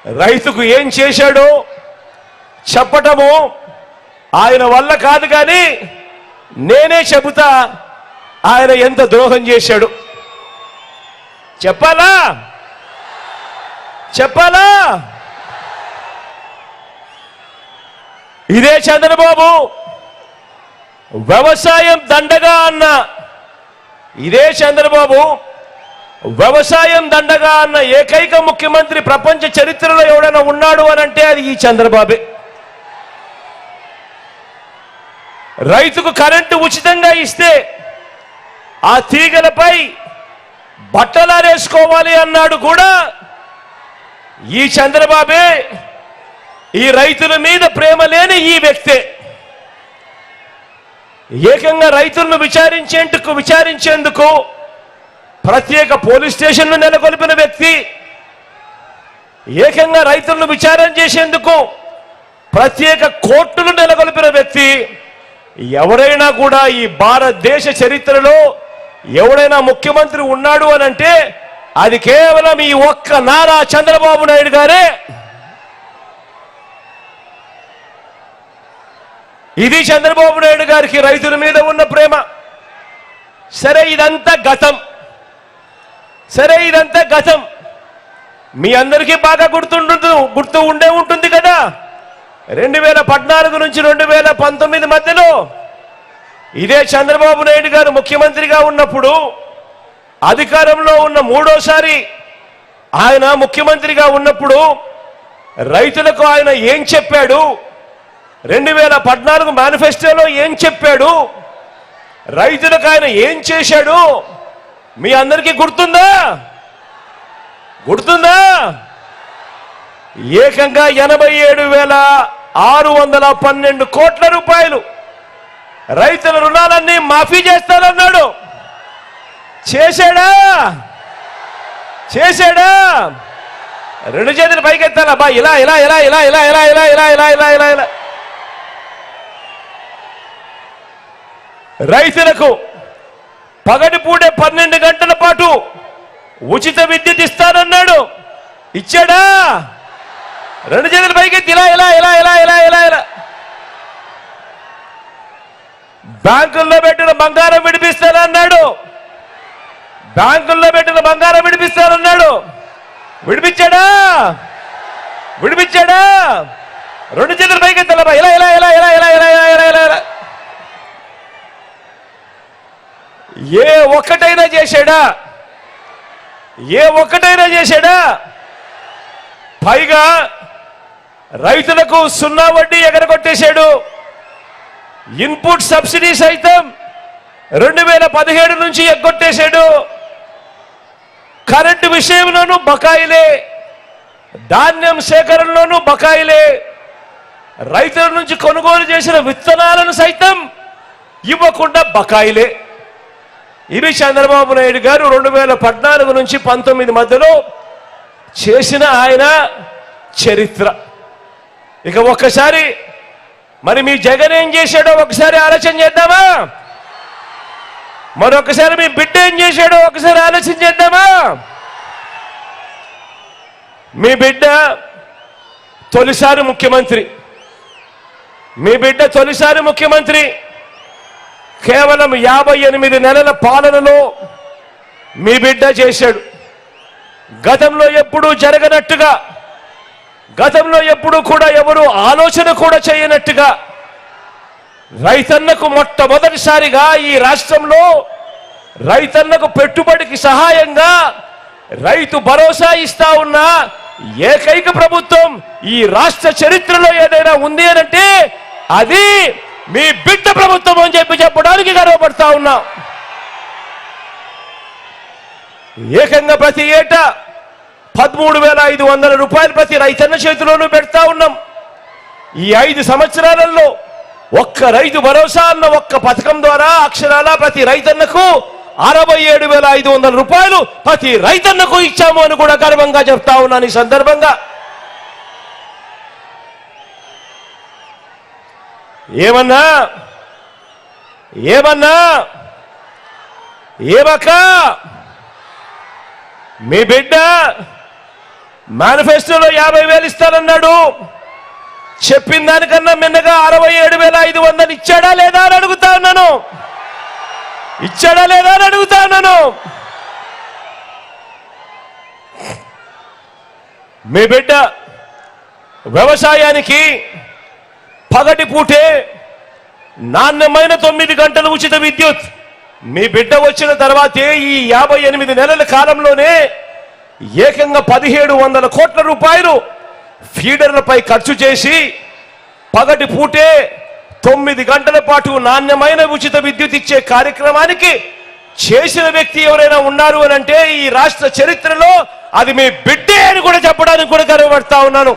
రైతుకు ఏం చేశాడో చెప్పటము ఆయన వల్ల కాదు, కానీ నేనే చెబుతా ఆయన ఎంత ద్రోహం చేశాడు. చెప్పాలా చెప్పాలా? ఇదే చంద్రబాబు వ్యవసాయం దండగా అన్న, ఇదే చంద్రబాబు వ్యవసాయం దండగా అన్న ఏకైక ముఖ్యమంత్రి ప్రపంచ చరిత్రలో ఎవడైనా ఉన్నాడు అని అంటే అది ఈ చంద్రబాబే. రైతుకు కరెంటు ఉచితంగా ఇస్తే ఆ తీగలపై బట్టలారేసుకోవాలి అన్నాడు కూడా ఈ చంద్రబాబే. ఈ రైతుల మీద ప్రేమ లేని ఈ వ్యక్తే ఏకంగా రైతులను విచారించేందుకు ప్రత్యేక పోలీస్ స్టేషన్లు నెలకొల్పిన వ్యక్తి, ఏకంగా రైతులను విచారణ చేసేందుకు ప్రత్యేక కోర్టులు నెలకొల్పిన వ్యక్తి. ఎవరైనా కూడా ఈ భారతదేశ చరిత్రలో ఎవడైనా ముఖ్యమంత్రి ఉన్నాడు అని అంటే అది కేవలం ఈ ఒక్క నారా చంద్రబాబు నాయుడు గారే. ఇది చంద్రబాబు నాయుడు గారికి రైతుల మీద ఉన్న ప్రేమ. సరే ఇదంతా గతం, మీ అందరికీ బాగా గుర్తు ఉండే ఉంటుంది కదా. 2014 నుంచి 2019 మధ్యలో ఇదే చంద్రబాబు నాయుడు గారు ముఖ్యమంత్రిగా ఉన్నప్పుడు, అధికారంలో ఉన్న మూడోసారి ఆయన ముఖ్యమంత్రిగా ఉన్నప్పుడు రైతులకు ఆయన ఏం చెప్పాడు, 2014 మేనిఫెస్టోలో ఏం చెప్పాడు, రైతులకు ఆయన ఏం చేశాడు మీ అందరికీ గుర్తుందా? ఏకంగా 87,612 కోట్ల రూపాయలు రైతుల రుణాలన్నీ మాఫీ చేస్తానన్నాడు. చేశాడా? రెండు చేతులు పైకెత్తాలా బా, ఇలా రైతులకు పగటిపూటే 12 గంటల పాటు ఉచిత విద్యుత్ ఇస్తానన్నాడు. ఇచ్చాడా? రెండు చేతులు పైకెత్తి ఇలా. బ్యాంకుల్లో పెట్టిన బంగారం విడిపిస్తానన్నాడు. విడిపించాడా? రెండు చేతులు పైకెత్తాలా ఇలా. ఏ ఒక్కటైనా చేశాడా? పైగా రైతులకు 0 వడ్డీ ఎగరగొట్టేశాడు. ఇన్పుట్ సబ్సిడీ సైతం 2017 నుంచి ఎగ్గొట్టేశాడు. కరెంటు విషయంలోనూ బకాయిలే, ధాన్యం సేకరణలోనూ బకాయిలే, రైతుల నుంచి కొనుగోలు చేసిన విత్తనాలను సైతం ఇవ్వకుండా బకాయిలే. ఇది చంద్రబాబు నాయుడు గారు 2014 నుంచి 19 మధ్యలో చేసిన ఆయన చరిత్ర. ఇక ఒక్కసారి మరి మీ జగన్ ఏం చేశాడో ఒకసారి ఆలోచన చేద్దామా? మరొకసారి మీ బిడ్డ ఏం చేశాడో ఒకసారి ఆలోచన చేద్దామా? మీ బిడ్డ తొలిసారి ముఖ్యమంత్రి. కేవలం 58 నెలల పాలనలో మీ బిడ్డ చేశాడు. గతంలో ఎప్పుడూ జరగనట్టుగా, గతంలో ఎప్పుడూ కూడా ఎవరు ఆలోచన కూడా చేయనట్టుగా రైతన్నకు మొట్టమొదటిసారిగా ఈ రాష్ట్రంలో రైతన్నకు పెట్టుబడికి సహాయంగా రైతు భరోసా ఇస్తా ఉన్న ఏకైక ప్రభుత్వం ఈ రాష్ట్ర చరిత్రలో ఏదైనా ఉంది అనంటే అది మీ బిడ్డ ప్రభుత్వం అని చెప్పడానికి గర్వపడతా ఉన్నాం. ఏకంగా ప్రతి ఏటా 13,500 రూపాయలు ప్రతి రైతన్న చేతిలోనూ పెడతా ఉన్నాం. ఈ 5 సంవత్సరాలలో ఒక్క రైతు భరోసా అన్న ఒక్క పథకం ద్వారా అక్షరాల ప్రతి రైతన్నకు 67,500 రూపాయలు ప్రతి రైతన్నకు ఇచ్చాము అని కూడా గర్వంగా చెప్తా ఉన్నాను. ఈ సందర్భంగా ఏమక్క మీ బిడ్డ మేనిఫెస్టోలో 50,000 ఇస్తానన్నాడు. చెప్పిన దానికన్నా మిన్నగా 67,500 ఇచ్చాడా లేదా అని అడుగుతా ఉన్నాను. ఇచ్చాడా లేదా అని అడుగుతా ఉన్నాను. మీ బిడ్డ వ్యవసాయానికి పగటి పూటే నాణ్యమైన 9 గంటలు ఉచిత విద్యుత్. మీ బిడ్డ వచ్చిన తర్వాతే ఈ 58 నెలల కాలంలోనే ఏకంగా 1700 కోట్ల రూపాయలు ఫీడర్లపై ఖర్చు చేసి పగటి పూటే 9 గంటల పాటు నాణ్యమైన ఉచిత విద్యుత్ ఇచ్చే కార్యక్రమానికి చేసిన వ్యక్తి ఎవరైనా ఉన్నారు అని అంటే ఈ రాష్ట్ర చరిత్రలో అది మీ బిడ్డే అని కూడా చెప్పడానికి కూడా గర్వపడతా ఉన్నాను.